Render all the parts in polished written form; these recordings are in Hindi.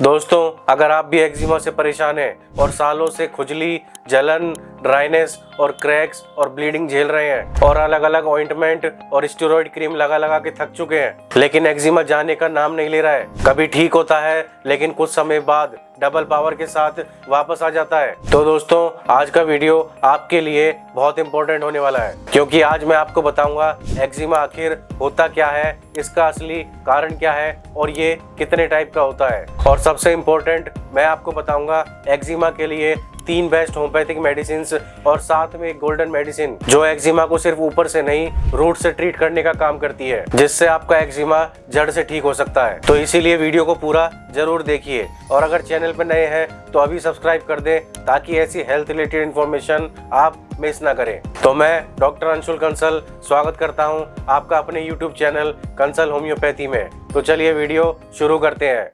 दोस्तों, अगर आप भी एक्जिमा से परेशान हैं और सालों से खुजली, जलन, ड्राइनेस और क्रैक्स और ब्लीडिंग झेल रहे हैं और अलग अलग ऑइंटमेंट और स्टेरॉइड क्रीम लगा लगा के थक चुके हैं, लेकिन एक्जिमा जाने का नाम नहीं ले रहा है। कभी ठीक होता है लेकिन कुछ समय बाद डबल पावर के साथ वापस आ जाता है। तो दोस्तों, आज का वीडियो आपके लिए बहुत इंपॉर्टेंट होने वाला है, क्योंकि आज मैं आपको बताऊंगा एक्जिमा आखिर होता क्या है, इसका असली कारण क्या है और ये कितने टाइप का होता है। और सबसे इम्पोर्टेंट, मैं आपको बताऊंगा एक्जिमा के लिए 3 बेस्ट होम्योपैथिक मेडिसिन और साथ में एक गोल्डन मेडिसिन जो एक्जिमा को सिर्फ ऊपर से नहीं रूट से ट्रीट करने का काम करती है, जिससे आपका एक्जिमा जड़ से ठीक हो सकता है। तो इसीलिए वीडियो को पूरा जरूर देखिए और अगर चैनल पर नए हैं तो अभी सब्सक्राइब कर दें, ताकि ऐसी हेल्थ रिलेटेड इंफॉर्मेशन आप मिस ना करें। तो मैं डॉक्टर अंशुल कंसल स्वागत करता हूं आपका अपने यूट्यूब चैनल कंसल होम्योपैथी में। तो चलिए वीडियो शुरू करते हैं।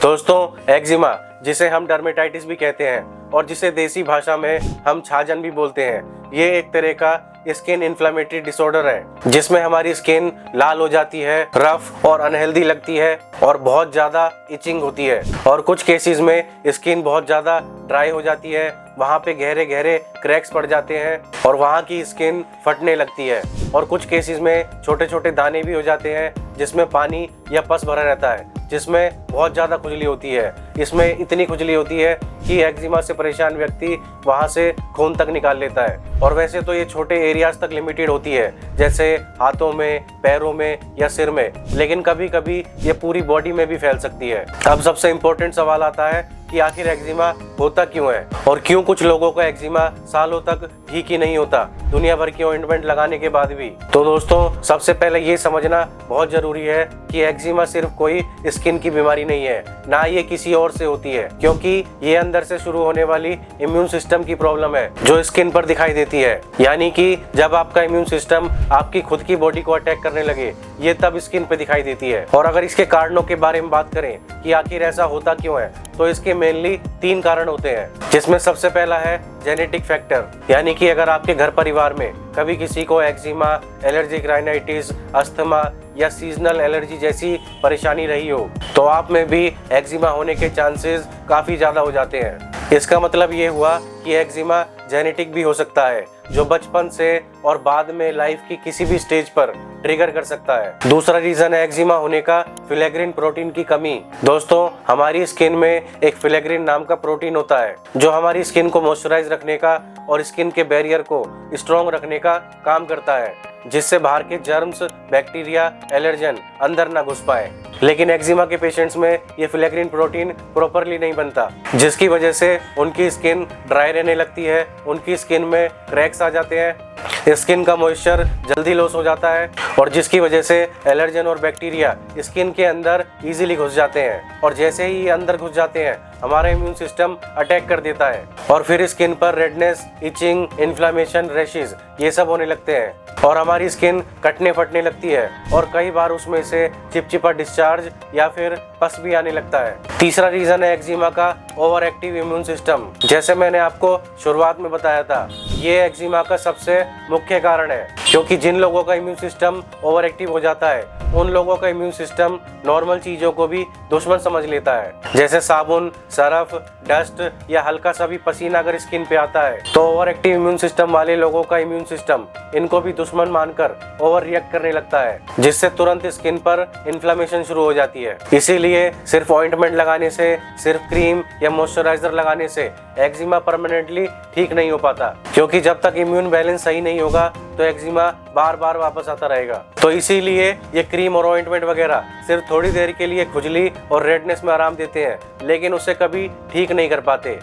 दोस्तों, एक्जिमा, जिसे हम डर्मेटाइटिस भी कहते हैं और जिसे देसी भाषा में हम छाजन भी बोलते हैं, ये एक तरह का स्किन इन्फ्लेमेटरी डिसऑर्डर है जिसमें हमारी स्किन लाल हो जाती है, रफ और अनहेल्दी लगती है और बहुत ज्यादा इचिंग होती है। और कुछ केसेस में स्किन बहुत ज्यादा ड्राई हो जाती है, वहाँ पे गहरे गहरे क्रैक्स पड़ जाते हैं और वहाँ की स्किन फटने लगती है। और कुछ केसेस में छोटे छोटे दाने भी हो जाते हैं जिसमें पानी या पस भरा रहता है, जिसमें बहुत ज़्यादा खुजली होती है। इसमें इतनी खुजली होती है कि एक्जिमा से परेशान व्यक्ति वहाँ से खून तक निकाल लेता है। और वैसे तो ये छोटे एरियाज तक लिमिटेड होती है, जैसे हाथों में, पैरों में या सिर में, लेकिन कभी कभी ये पूरी बॉडी में भी फैल सकती है। अब सबसे इम्पोर्टेंट सवाल आता है कि आखिर एक्जिमा होता क्यों है और क्यों कुछ लोगों का एक्जिमा सालों तक ठीक ही नहीं होता, दुनिया भर की ऑइंटमेंट लगाने के बाद भी। तो दोस्तों, सबसे पहले ये समझना बहुत जरूरी है कि एक्जिमा सिर्फ कोई स्किन की बीमारी नहीं है, ना ये किसी और से होती है, क्योंकि ये अंदर से शुरू होने वाली इम्यून सिस्टम की प्रॉब्लम है जो स्किन पर दिखाई देती है। यानी कि जब आपका इम्यून सिस्टम आपकी खुद की बॉडी को अटैक करने लगे, ये तब स्किन पे दिखाई देती है। और अगर इसके कारणों के बारे में बात करें कि आखिर ऐसा होता क्यों है, तो इसके मेनली 3 कारण होते हैं, जिसमें सबसे पहला है जेनेटिक फैक्टर। यानी कि अगर आपके घर परिवार में कभी किसी को एक्जिमा, एलर्जिक राइनाइटिस, अस्थमा या सीजनल एलर्जी जैसी परेशानी रही हो, तो आप में भी एक्जिमा होने के चांसेस काफी ज्यादा हो जाते हैं। इसका मतलब ये हुआ कि एक्जिमा जेनेटिक भी हो सकता है, जो बचपन से और बाद में लाइफ की किसी भी स्टेज पर ट्रिगर कर सकता है। दूसरा रीजन है एक्जिमा होने का फिलेग्रिन प्रोटीन की कमी। दोस्तों, हमारी स्किन में एक फिलेग्रिन नाम का प्रोटीन होता है जो हमारी स्किन को मॉइस्चराइज रखने का और स्किन के बैरियर को स्ट्रॉन्ग रखने का काम करता है, जिससे बाहर के जर्म्स, बैक्टीरिया, एलर्जन अंदर ना घुस पाए। लेकिन एक्जिमा के पेशेंट्स में ये फिलेग्रिन प्रोटीन प्रॉपरली नहीं बनता, जिसकी वजह से उनकी स्किन ड्राई रहने लगती है, उनकी स्किन में क्रैक्स आ जाते हैं, स्किन का मॉइस्चर जल्दी लॉस हो जाता है और जिसकी वजह से एलर्जन और बैक्टीरिया स्किन के अंदर इजीली घुस जाते हैं। और जैसे ही ये अंदर घुस जाते हैं, हमारा इम्यून सिस्टम अटैक कर देता है और फिर स्किन पर रेडनेस, इचिंग, इन्फ्लेमेशन, रैशेस ये सब होने लगते हैं और हमारी स्किन कटने फटने लगती है और कई बार उसमें से चिपचिपा डिस्चार्ज या फिर पस भी आने लगता है। तीसरा रीजन है एक्जिमा का ओवर एक्टिव इम्यून सिस्टम। जैसे मैंने आपको शुरुआत में बताया था, ये एक्जिमा का सबसे मुख्य कारण है, क्योंकि जिन लोगों का इम्यून सिस्टम ओवर एक्टिव हो जाता है, उन लोगों का इम्यून सिस्टम नॉर्मल चीजों को भी दुश्मन समझ लेता है। जैसे साबुन, सरफ, डस्ट या हल्का सा भी पसीना अगर स्किन पे आता है, तो ओवर एक्टिव इम्यून सिस्टम वाले लोगों का इम्यून सिस्टम इनको भी दुश्मन मानकर ओवर रिएक्ट करने लगता है, जिससे तुरंत स्किन पर इन्फ्लेमेशन शुरू हो जाती है। इसीलिए सिर्फ ऑइंटमेंट लगाने से, सिर्फ क्रीम या मॉइस्चराइजर लगाने से एक्जिमा परमानेंटली ठीक नहीं हो पाता, क्योंकि जब तक इम्यून बैलेंस सही नहीं होगा तो एक्जिमा बार बार वापस आता रहेगा। तो इसीलिए ये क्रीम और ऑइंटमेंट वगैरह सिर्फ थोड़ी देर के लिए खुजली और रेडनेस में आराम देते हैं, लेकिन उसे कभी ठीक नहीं कर पाते।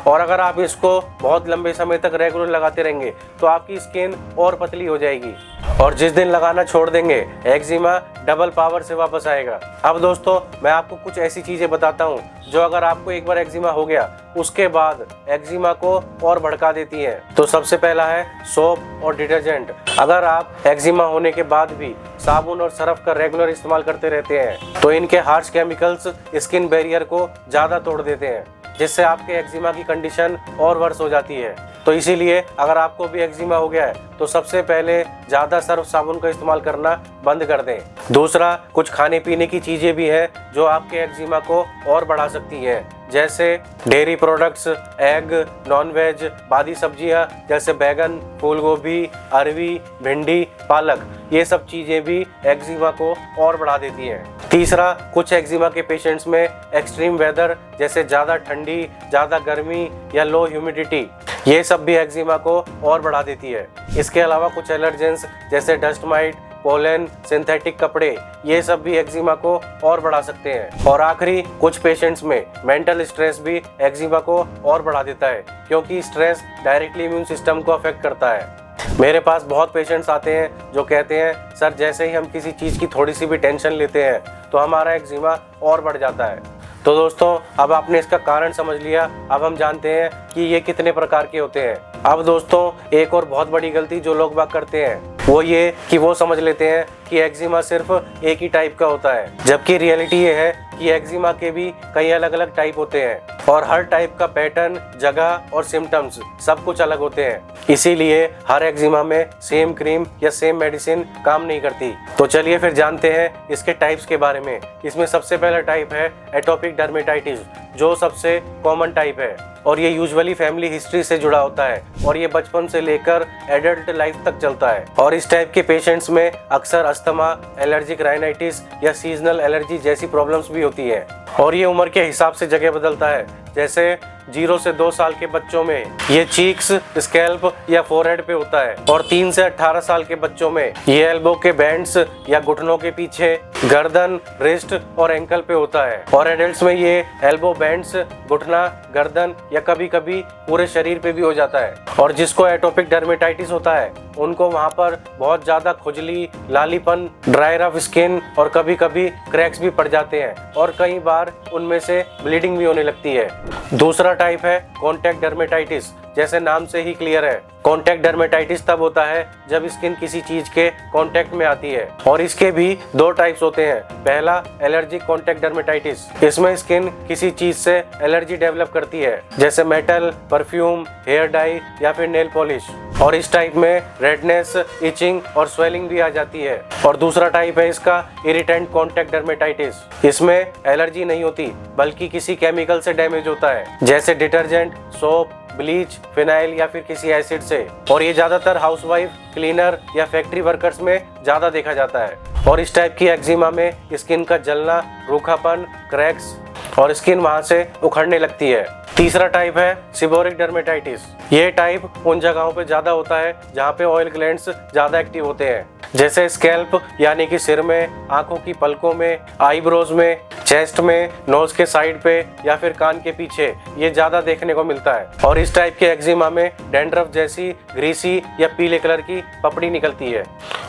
और अगर आप इसको बहुत लंबे समय तक रेगुलर लगाते रहेंगे तो आपकी स्किन और पतली हो जाएगी और जिस दिन लगाना छोड़ देंगे, एक्जिमा डबल पावर से वापस आएगा। अब दोस्तों, मैं आपको कुछ ऐसी चीजें बताता हूँ जो अगर आपको एक बार एक्जिमा हो गया, उसके बाद एक्जिमा को और भड़का देती है। तो सबसे पहला है सोप और डिटर्जेंट। अगर आप एक्जिमा होने के बाद भी साबुन और सरफ का रेगुलर इस्तेमाल करते रहते हैं, तो इनके हार्श केमिकल्स स्किन बैरियर को ज्यादा तोड़ देते हैं, जिससे आपके एक्जिमा की कंडीशन और वर्स हो जाती है। तो इसीलिए अगर आपको भी एक्जिमा हो गया है तो सबसे पहले ज़्यादा सर्फ साबुन का इस्तेमाल करना बंद कर दें। दूसरा, कुछ खाने पीने की चीज़ें भी हैं जो आपके एक्जिमा को और बढ़ा सकती हैं, जैसे डेयरी प्रोडक्ट्स, एग, नॉनवेज, बादी सब्जियां जैसे बैगन, फूल गोभी, अरवी, भिंडी, पालक, ये सब चीज़ें भी एक्जिमा को और बढ़ा देती हैं। तीसरा, कुछ एक्जिमा के पेशेंट्स में एक्सट्रीम वेदर जैसे ज़्यादा ठंडी, ज़्यादा गर्मी या लो ह्यूमिडिटी, ये सब भी एक्जिमा को और बढ़ा देती है। इसके अलावा कुछ एलर्जेंस जैसे डस्ट माइट, पोलन, सिंथेटिक कपड़े, ये सब भी एक्जिमा को और बढ़ा सकते हैं। और आखिरी, कुछ पेशेंट्स में मेंटल स्ट्रेस भी एक्जिमा को और बढ़ा देता है, क्योंकि स्ट्रेस डायरेक्टली इम्यून सिस्टम को अफेक्ट करता है। मेरे पास बहुत पेशेंट्स आते हैं जो कहते हैं, सर जैसे ही हम किसी चीज़ की थोड़ी सी भी टेंशन लेते हैं तो हमारा एक्जिमा और बढ़ जाता है। तो दोस्तों, अब आपने इसका कारण समझ लिया। अब हम जानते हैं कि ये कितने प्रकार के होते हैं। अब दोस्तों, एक और बहुत बड़ी गलती जो लोग बाग करते हैं वो ये कि वो समझ लेते हैं कि एक्जिमा सिर्फ एक ही टाइप का होता है, जबकि रियलिटी ये है कि एक्जिमा के भी कई अलग अलग टाइप होते हैं और हर टाइप का पैटर्न, जगह और सिम्टम्स सब कुछ अलग होते हैं। इसीलिए हर एक्जिमा में सेम क्रीम या सेम मेडिसिन काम नहीं करती। तो चलिए फिर जानते हैं इसके टाइप्स के बारे में। इसमें सबसे पहला टाइप है एटोपिक डर्मेटाइटिस, जो सबसे कॉमन टाइप है और ये यूजुअली फैमिली हिस्ट्री से जुड़ा होता है और ये बचपन से लेकर एडल्ट लाइफ तक चलता है। और इस टाइप के पेशेंट्स में अक्सर अस्थमा, एलर्जिक राइनाइटिस या सीजनल एलर्जी जैसी प्रॉब्लम्स भी होती है और ये उम्र के हिसाब से जगह बदलता है। जैसे 0 से 2 साल के बच्चों में ये चीक्स, स्कैल्प या फोरहेड पे होता है और 3 से 18 साल के बच्चों में ये एल्बो के बैंड्स या घुटनों के पीछे, गर्दन, रिस्ट और एंकल पे होता है। और एडल्ट्स में ये एल्बो बैंड्स घुटना, गर्दन या कभी कभी पूरे शरीर पे भी हो जाता है। और जिसको एटोपिक डर्मेटाइटिस होता है उनको वहाँ पर बहुत ज्यादा खुजली, लालीपन, ड्राई रफ स्किन और कभी कभी क्रैक्स भी पड़ जाते हैं और कई बार उनमें से ब्लीडिंग भी होने लगती है। दूसरा टाइप है कॉन्टैक्ट डर्मेटाइटिस। जैसे नाम से ही क्लियर है, कॉन्टैक्ट डर्मेटाइटिस तब होता है जब स्किन किसी चीज के कांटेक्ट में आती है। और इसके भी 2 टाइप्स होते हैं। पहला, एलर्जिक कॉन्टैक्ट डर्मेटाइटिस। इसमें स्किन किसी चीज से एलर्जी डेवलप करती है, जैसे मेटल, परफ्यूम, हेयर डाई या फिर नेल पॉलिश। और इस टाइप में रेडनेस, इचिंग और स्वेलिंग भी आ जाती है। और दूसरा टाइप है इसका इरिटेंट कॉन्टैक्ट डर्मेटाइटिस। इसमें एलर्जी नहीं होती बल्कि किसी केमिकल से डैमेज होता है, जैसे डिटर्जेंट, सोप, ब्लीच, फिनाइल या फिर किसी एसिड से। और ये ज्यादातर हाउसवाइफ, क्लीनर या फैक्ट्री वर्कर्स में ज्यादा देखा जाता है। और इस टाइप की एक्जिमा में स्किन का जलना, रूखापन, क्रैक्स और स्किन वहां से उखड़ने लगती है। तीसरा टाइप है सीबोरिक डर्मेटाइटिस। ये टाइप उन जगहों पे ज्यादा होता है जहाँ पे ऑयल ग्लैंड्स ज्यादा एक्टिव होते हैं, जैसे स्कैल्प यानी कि सिर में, आंखों की पलकों में, आईब्रोज में, चेस्ट में, नोज के साइड पे या फिर कान के पीछे ये ज्यादा देखने को मिलता है। और इस टाइप के एक्जिमा में डैंड्रफ जैसी ग्रीसी या पीले कलर की पपड़ी निकलती है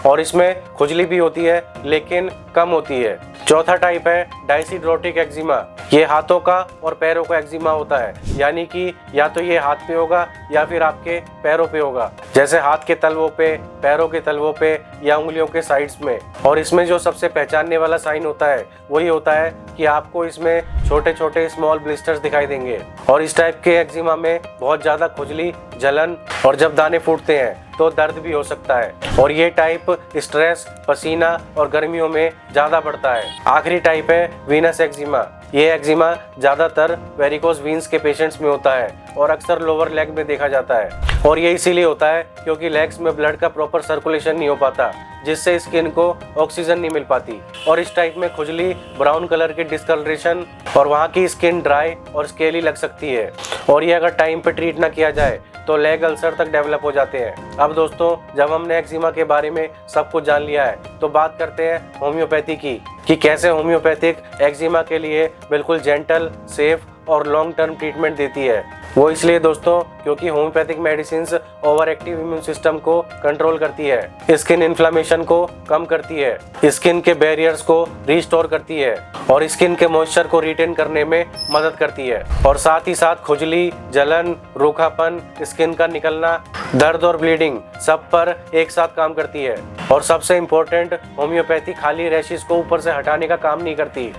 और इसमें खुजली भी होती है लेकिन कम होती है। चौथा टाइप है डायसिड्रोटिक एक्जिमा। ये हाथों का और पैरों का एक्जिमा होता है, यानी कि या तो ये हाथ पे होगा या फिर आपके पैरों पे होगा, जैसे हाथ के तलवों पे, पैरों के तलवों पे या उंगलियों के साइड्स में। और इसमें जो सबसे पहचानने वाला साइन होता है वही होता है कि आपको इसमें छोटे छोटे स्मॉल ब्लिस्टर्स दिखाई देंगे। और इस टाइप के एक्जिमा में बहुत ज्यादा खुजली, जलन और जब दाने फूटते हैं तो दर्द भी हो सकता है। और ये टाइप स्ट्रेस, पसीना और गर्मियों में ज्यादा बढ़ता है। आखिरी टाइप है वीनस एक्जिमा। ये एक्जिमा ज्यादातर वेरिकोस वीन्स के पेशेंट्स में होता है और अक्सर लोअर लेग में देखा जाता है। और ये इसीलिए होता है क्योंकि लेग्स में ब्लड का प्रॉपर सर्कुलेशन नहीं हो पाता, जिससे स्किन को ऑक्सीजन नहीं मिल पाती। और इस टाइप में खुजली, ब्राउन कलर की डिस्कलरेशन और वहाँ की स्किन ड्राई और स्केली लग सकती है। और ये अगर टाइम पे ट्रीट ना किया जाए तो लेग अल्सर तक डेवलप हो जाते हैं। अब दोस्तों, जब हमने एक्जिमा के बारे में सब कुछ जान लिया है तो बात करते हैं होम्योपैथी की, कि कैसे होम्योपैथिक एक्जिमा के लिए बिल्कुल जेंटल, सेफ और लॉन्ग टर्म ट्रीटमेंट देती है। वो इसलिए दोस्तों क्योंकि homeopathic medicines over active immune system को कंट्रोल करती है, स्किन इन्फ्लेमेशन को कम करती है, स्किन के बैरियर्स को रिस्टोर करती है और स्किन के मॉइस्चर को रिटेन करने में मदद करती है। और साथ ही साथ खुजली, जलन, रूखापन, स्किन का निकलना, दर्द और ब्लीडिंग सब पर एक साथ काम करती है। और सबसे इम्पोर्टेंट, होम्योपैथी खाली रैशेस को ऊपर से हटाने का काम नहीं करती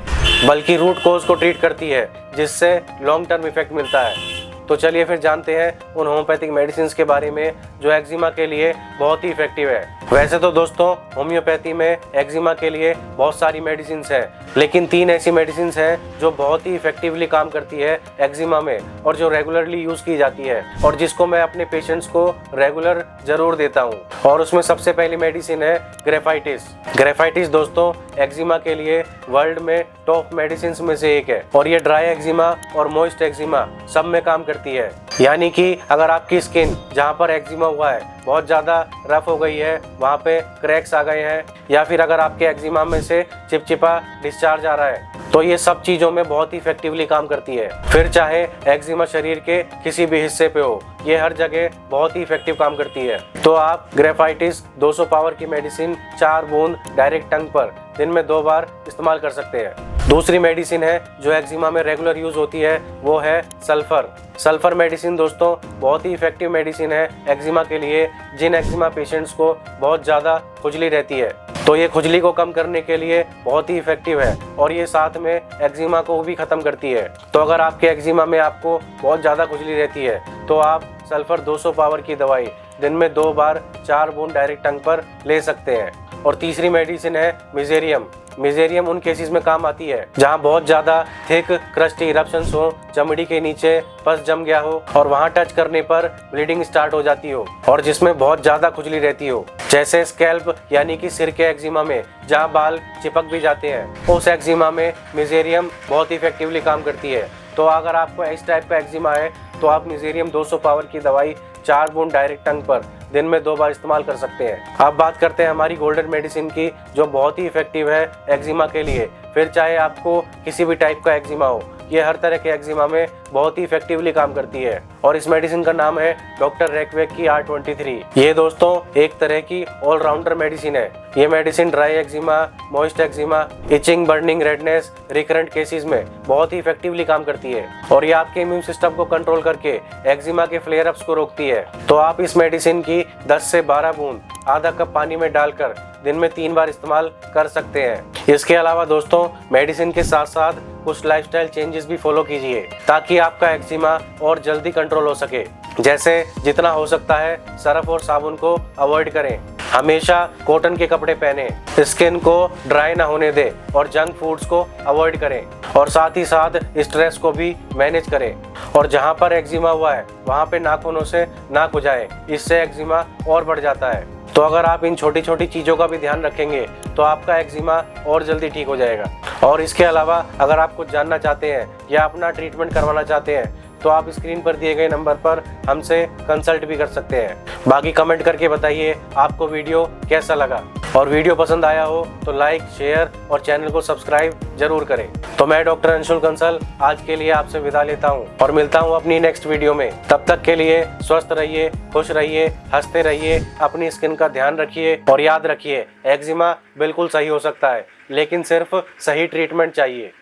बल्कि रूट कोज को ट्रीट करती है, जिससे लॉन्ग टर्म इफेक्ट मिलता है। तो चलिए फिर जानते हैं उन होम्योपैथिक मेडिसिन के बारे में जो एक्जिमा के लिए बहुत ही इफेक्टिव है। वैसे तो दोस्तों होम्योपैथी में एक्जिमा के लिए बहुत सारी मेडिसिन हैं, लेकिन 3 ऐसी मेडिसिन हैं जो बहुत ही इफेक्टिवली काम करती है एक्जिमा में और जो रेगुलरली यूज की जाती है और जिसको मैं अपने पेशेंट्स को रेगुलर जरूर देता हूँ। और उसमें सबसे पहली मेडिसिन है ग्रेफाइटिस। ग्रेफाइटिस दोस्तों एक्जिमा के लिए वर्ल्ड में टॉप मेडिसिन में से एक है और ये ड्राई एक्जिमा और मॉइस्ट एक्जिमा सब में काम करती है। यानी कि अगर आपकी स्किन जहाँ पर एक्जिमा हुआ है बहुत ज़्यादा रफ हो गई है, वहाँ पे क्रैक्स आ गए हैं, या फिर अगर आपके एक्जिमा में से चिपचिपा डिस्चार्ज आ रहा है, तो ये सब चीज़ों में बहुत ही इफेक्टिवली काम करती है। फिर चाहे एक्जिमा शरीर के किसी भी हिस्से पे हो, ये हर जगह बहुत ही इफेक्टिव काम करती है। तो आप ग्रेफाइटिस 200 पावर की मेडिसिन 4 बूंद डायरेक्ट टंग पर दिन में 2 बार इस्तेमाल कर सकते हैं। दूसरी मेडिसिन है जो एक्जिमा में रेगुलर यूज होती है, वो है सल्फर। सल्फर मेडिसिन दोस्तों बहुत ही इफेक्टिव मेडिसिन है एक्जिमा के लिए, जिन एक्जिमा पेशेंट्स को बहुत ज़्यादा खुजली रहती है। तो ये खुजली को कम करने के लिए बहुत ही इफेक्टिव है और ये साथ में एक्जिमा को भी ख़त्म करती है। तो अगर आपके एक्जिमा में आपको बहुत ज़्यादा खुजली रहती है तो आप सल्फर 200 पावर की दवाई दिन में 2 बार 4 बूंद डायरेक्ट टंग पर ले सकते हैं। और तीसरी मेडिसिन है मिजेरियम। मिजेरियम उन केसेस में काम आती है जहां बहुत ज़्यादा थिक क्रस्टी इरप्शंस हो, चमड़ी के नीचे पस जम गया हो और वहां टच करने पर ब्लीडिंग स्टार्ट हो जाती हो और जिसमें बहुत ज़्यादा खुजली रहती हो, जैसे स्कैल्प यानी कि सिर के एक्जिमा में जहां बाल चिपक भी जाते हैं, उस एक्जिमा में मिजेरियम बहुत इफेक्टिवली काम करती है। तो अगर आपको इस टाइप का एक्जिमा है तो आप मिजेरियम 200 पावर की दवाई 4 बूंद डायरेक्ट टंग पर दिन में 2 बार इस्तेमाल कर सकते हैं। अब बात करते हैं हमारी गोल्डन मेडिसिन की जो बहुत ही इफेक्टिव है एक्जिमा के लिए। फिर चाहे आपको किसी भी टाइप का एक्जिमा हो, ये हर तरह के एक्जिमा में बहुत ही इफेक्टिवली काम करती है और इस मेडिसिन का नाम है डॉक्टर रेकवेक की R23। ये दोस्तों एक तरह की ऑलराउंडर मेडिसिन है। ये medicine dry eczema, moist eczema, itching, burning, redness, recurrent cases में बहुत ही इफेक्टिवली काम करती है और ये आपके इम्यून सिस्टम को कंट्रोल करके एक्जिमा के फ्लेयर अप्स को रोकती है। तो आप इस मेडिसिन की 10 से 12 बूंद आधा कप पानी में डालकर दिन में 3 बार इस्तेमाल कर सकते हैं। इसके अलावा दोस्तों मेडिसिन के साथ साथ कुछ लाइफस्टाइल चेंजेस भी फॉलो कीजिए ताकि आपका एक्जिमा और जल्दी कंट्रोल हो सके। जैसे जितना हो सकता है सर्फ और साबुन को अवॉइड करें, हमेशा कॉटन के कपड़े पहने, स्किन को ड्राई ना होने दें और जंक फूड्स को अवॉइड करें और साथ ही साथ स्ट्रेस को भी मैनेज करें। और जहाँ पर एक्जिमा हुआ है वहाँ पे नाखूनों से ना खुजाएं, इससे एक्जिमा और बढ़ जाता है। तो अगर आप इन छोटी छोटी चीज़ों का भी ध्यान रखेंगे तो आपका एक्जिमा और जल्दी ठीक हो जाएगा। और इसके अलावा अगर आप कुछ जानना चाहते हैं या अपना ट्रीटमेंट करवाना चाहते हैं तो आप स्क्रीन पर दिए गए नंबर पर हमसे कंसल्ट भी कर सकते हैं। बाकी कमेंट करके बताइए आपको वीडियो कैसा लगा और वीडियो पसंद आया हो तो लाइक, शेयर और चैनल को सब्सक्राइब जरूर करें। तो मैं डॉक्टर अंशुल कंसल आज के लिए आपसे विदा लेता हूं और मिलता हूं अपनी नेक्स्ट वीडियो में। तब तक के लिए स्वस्थ रहिए, खुश रहिए, हंसते रहिए, अपनी स्किन का ध्यान रखिए और याद रखिए एक्जिमा बिल्कुल सही हो सकता है, लेकिन सिर्फ सही ट्रीटमेंट चाहिए।